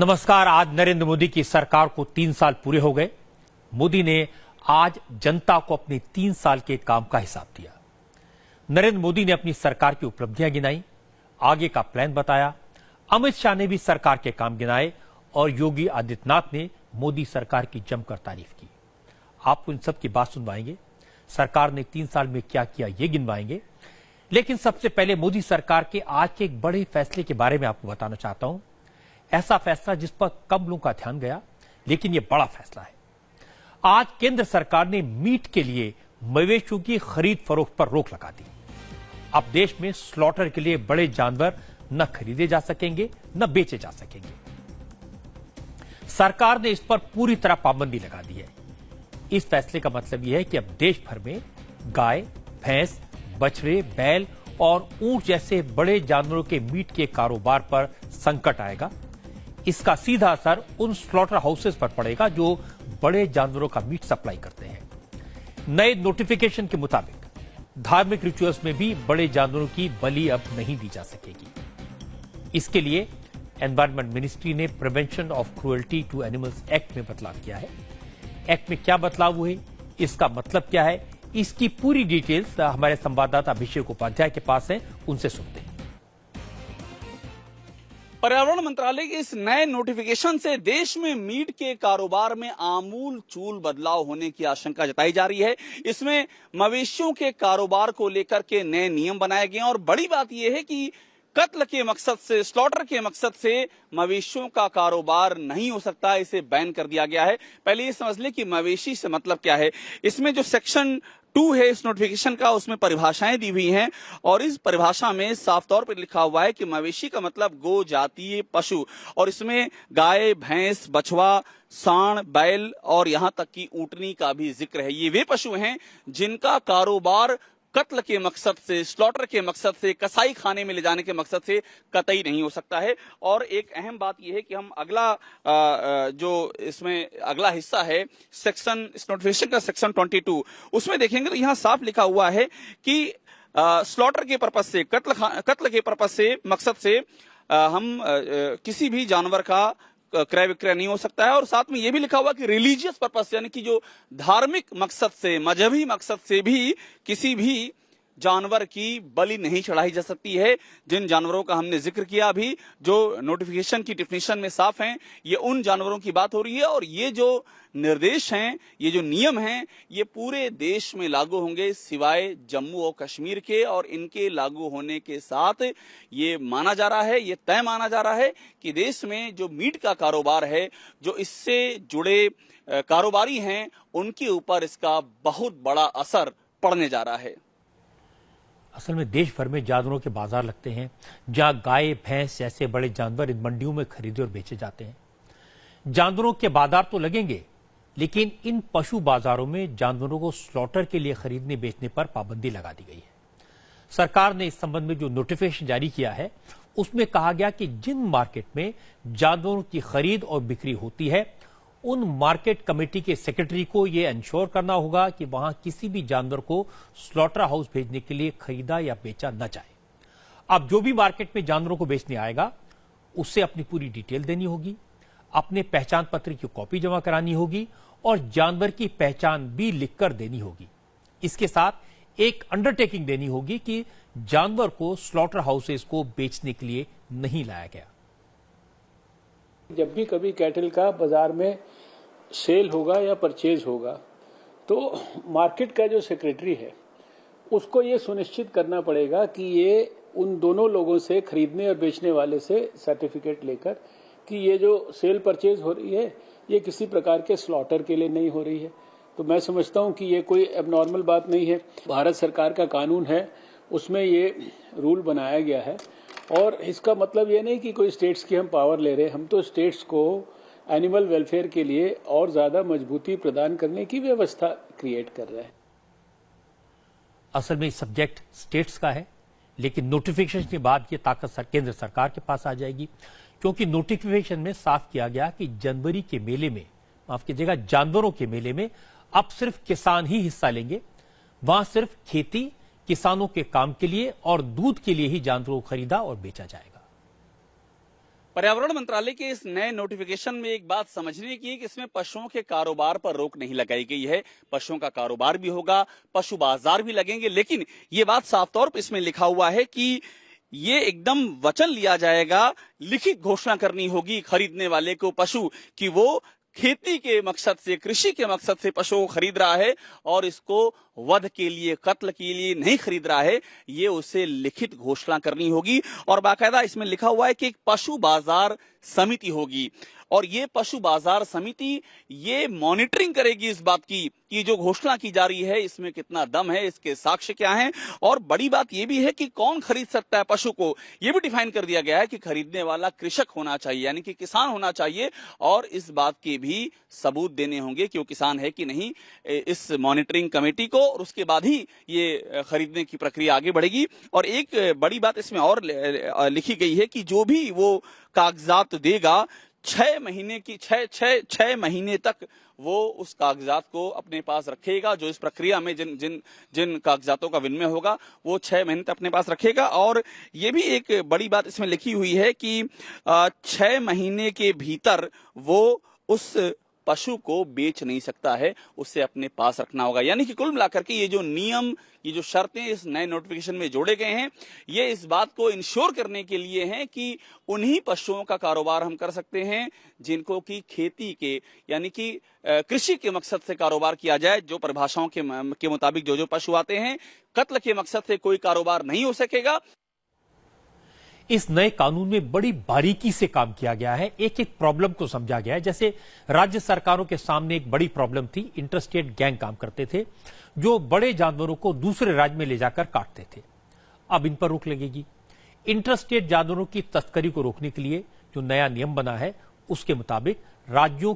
नमस्कार। आज नरेंद्र मोदी की सरकार को 3 साल पूरे हो गए। मोदी ने आज जनता को अपने 3 साल के काम का हिसाब दिया। नरेंद्र मोदी ने अपनी सरकार की उपलब्धियां गिनाई, आगे का प्लान बताया। अमित शाह ने भी सरकार के काम गिनाए और योगी आदित्यनाथ ने मोदी सरकार की जमकर तारीफ की। आपको इन सब की बात सुनवाएंगे। सरकार ने 3 साल में क्या किया ये गिनवाएंगे। लेकिन सबसे पहले मोदी सरकार के आज के एक बड़े फैसले के बारे में आपको बताना चाहता हूं। ऐसा फैसला जिस पर कम लोगों का ध्यान गया, लेकिन यह बड़ा फैसला है। आज केंद्र सरकार ने मीट के लिए मवेशियों की खरीद फरोख्त पर रोक लगा दी। अब देश में स्लॉटर के लिए बड़े जानवर न खरीदे जा सकेंगे न बेचे जा सकेंगे। सरकार ने इस पर पूरी तरह पाबंदी लगा दी है। इस फैसले का मतलब यह है कि अब देश भर में गाय, भैंस, बछड़े, बैल और ऊंट जैसे बड़े जानवरों के मीट के कारोबार पर संकट आएगा। इसका सीधा असर उन स्लॉटर हाउसेस पर पड़ेगा जो बड़े जानवरों का मीट सप्लाई करते हैं। नए नोटिफिकेशन के मुताबिक धार्मिक रिचुअल्स में भी बड़े जानवरों की बलि अब नहीं दी जा सकेगी। इसके लिए एनवायरमेंट मिनिस्ट्री ने prevention of cruelty to animals act में बदलाव किया है। एक्ट में क्या बदलाव हुए, इसका मतलब क्या है, इसकी पूरी डिटेल्स हमारे संवाददाता अभिषेक उपाध्याय के पास है, उनसे सुनते हैं। पर्यावरण मंत्रालय के इस नए नोटिफिकेशन से देश में मीट के कारोबार में आमूल चूल बदलाव होने की आशंका जताई जा रही है। इसमें मवेशियों के कारोबार को लेकर के नए नियम बनाए गए हैं और बड़ी बात यह है कि कत्ल के मकसद से, स्लॉटर के मकसद से मवेशियों का कारोबार नहीं हो सकता, इसे बैन कर दिया गया है। पहले ये समझ लें कि मवेशी से मतलब क्या है। इसमें जो सेक्शन 2 है इस नोटिफिकेशन का, उसमें परिभाषाएं दी हुई हैं और इस परिभाषा में साफ तौर पर लिखा हुआ है कि मवेशी का मतलब गो जातीय पशु, और इसमें गाय, भैंस, बछवा, सांड, बैल और यहां तक कि ऊंटनी का भी जिक्र है। ये वे पशु हैं जिनका कारोबार कत्ल के मकसद से, स्लॉटर के मकसद से, कसाई खाने में ले जाने के मकसद से कतई नहीं हो सकता है। और एक अहम बात यह है कि हम अगला जो इसमें अगला हिस्सा है सेक्शन, इस नोटिफिकेशन का सेक्शन 22, उसमें देखेंगे तो यहां साफ लिखा हुआ है कि स्लॉटर के पर्पज से, कत्ल के पर्पज से, मकसद से हम किसी भी जानवर का क्रय विक्रय नहीं हो सकता है। और साथ में यह भी लिखा हुआ कि रिलीजियस पर्पस, यानी कि जो धार्मिक मकसद से, मजहबी मकसद से भी किसी भी जानवर की बलि नहीं चढ़ाई जा सकती है। जिन जानवरों का हमने जिक्र किया अभी, जो नोटिफिकेशन की डिफिनेशन में साफ हैं, ये उन जानवरों की बात हो रही है। और ये जो निर्देश हैं, ये जो नियम हैं, ये पूरे देश में लागू होंगे सिवाय जम्मू और कश्मीर के। और इनके लागू होने के साथ ये माना जा रहा है, ये तय माना जा रहा है कि देश में जो मीट का कारोबार है, जो इससे जुड़े कारोबारी हैं, उनके ऊपर इसका बहुत बड़ा असर पड़ने जा रहा है। असल में देश भर में जानवरों के बाजार लगते हैं, जहां गाय, भैंस जैसे बड़े जानवर इन मंडियों में खरीदे और बेचे जाते हैं। जानवरों के बाजार तो लगेंगे, लेकिन इन पशु बाजारों में जानवरों को स्लॉटर के लिए खरीदने बेचने पर पाबंदी लगा दी गई है। सरकार ने इस संबंध में जो नोटिफिकेशन जारी किया है, उसमें कहा गया कि जिन मार्केट में जानवरों की खरीद और बिक्री होती है, उन मार्केट कमेटी के सेक्रेटरी को यह इंश्योर करना होगा कि वहां किसी भी जानवर को स्लॉटर हाउस भेजने के लिए खरीदा या बेचा न जाए। अब जो भी मार्केट में जानवरों को बेचने आएगा, उससे अपनी पूरी डिटेल देनी होगी, अपने पहचान पत्र की कॉपी जमा करानी होगी और जानवर की पहचान भी लिखकर देनी होगी। इसके साथ एक अंडरटेकिंग देनी होगी कि जानवर को स्लॉटर हाउसेस को बेचने के लिए नहीं लाया गया। जब भी कभी कैटल का बाजार में सेल होगा या परचेज होगा, तो मार्केट का जो सेक्रेटरी है उसको ये सुनिश्चित करना पड़ेगा कि ये उन दोनों लोगों से, खरीदने और बेचने वाले से सर्टिफिकेट लेकर कि ये जो सेल परचेज हो रही है ये किसी प्रकार के स्लॉटर के लिए नहीं हो रही है। तो मैं समझता हूं कि ये कोई एबनॉर्मल बात नहीं है। भारत सरकार का कानून है, उसमें ये रूल बनाया गया है। और इसका मतलब ये नहीं कि कोई स्टेट्स की हम पावर ले रहे हैं, हम तो स्टेट्स को एनिमल वेलफेयर के लिए और ज्यादा मजबूती प्रदान करने की व्यवस्था क्रिएट कर रहे हैं। असल में सब्जेक्ट स्टेट्स का है, लेकिन नोटिफिकेशन के बाद ये ताकत केंद्र सरकार के पास आ जाएगी, क्योंकि नोटिफिकेशन में साफ किया गया कि जनवरी के मेले में, माफ कीजिएगा, जानवरों के मेले में अब सिर्फ किसान ही हिस्सा लेंगे। वहां सिर्फ खेती, किसानों के काम के लिए और दूध के लिए ही जानवरों को खरीदा और बेचा जाएगा। पर्यावरण मंत्रालय के इस नए नोटिफिकेशन में एक बात समझने की है कि इसमें पशुओं के कारोबार पर रोक नहीं लगाई गई है। पशुओं का कारोबार भी होगा, पशु बाजार भी लगेंगे, लेकिन ये बात साफ तौर पर इसमें लिखा हुआ है कि ये एकदम वचन लिया जाएगा, लिखित घोषणा करनी होगी खरीदने वाले को पशु कि वो खेती के मकसद से, कृषि के मकसद से पशुओं को खरीद रहा है और इसको वध के लिए, कत्ल के लिए नहीं खरीद रहा है। ये उसे लिखित घोषणा करनी होगी और बाकायदा इसमें लिखा हुआ है कि एक पशु बाजार समिति होगी और ये पशु बाजार समिति ये मॉनिटरिंग करेगी इस बात की कि जो घोषणा की जा रही है इसमें कितना दम है, इसके साक्ष्य क्या हैं। और बड़ी बात यह भी है कि कौन खरीद सकता है पशु को, यह भी डिफाइन कर दिया गया है कि खरीदने वाला कृषक होना चाहिए, यानी कि किसान होना चाहिए और इस बात के भी सबूत देने होंगे कि वो किसान है कि नहीं इस मॉनिटरिंग कमेटी को, और उसके बाद ही ये खरीदने की प्रक्रिया आगे बढ़ेगी। और एक बड़ी बात इसमें और लिखी गई है कि जो भी वो कागजात देगा 6 महीने तक वो उस कागजात को अपने पास रखेगा। जो इस प्रक्रिया में जिन कागजातों का विनिमय होगा वो 6 महीने तक अपने पास रखेगा। और ये भी एक बड़ी बात इसमें लिखी हुई है कि 6 महीने के भीतर वो उस पशु को बेच नहीं सकता है, उसे अपने पास रखना होगा। यानी कि कुल मिलाकर के ये जो नियम, ये जो शर्तें इस नए नोटिफिकेशन में जोड़े गए हैं, ये इस बात को इंश्योर करने के लिए हैं कि उन्हीं पशुओं का कारोबार हम कर सकते हैं जिनको की खेती के, यानी कि कृषि के मकसद से कारोबार किया जाए। जो परिभाषाओं के मुताबिक जो पशु आते हैं, कत्ल के मकसद से कोई कारोबार नहीं हो सकेगा। इस नए कानून में बड़ी बारीकी से काम किया गया है, एक एक प्रॉब्लम को समझा गया है। जैसे राज्य सरकारों के सामने एक बड़ी प्रॉब्लम थी, इंटरस्टेट गैंग काम करते थे जो बड़े जानवरों को दूसरे राज्य में ले जाकर काटते थे। अब इन पर रोक लगेगी। इंटरस्टेट जानवरों की तस्करी को रोकने के लिए जो नया नियम बना है उसके मुताबिक राज्यों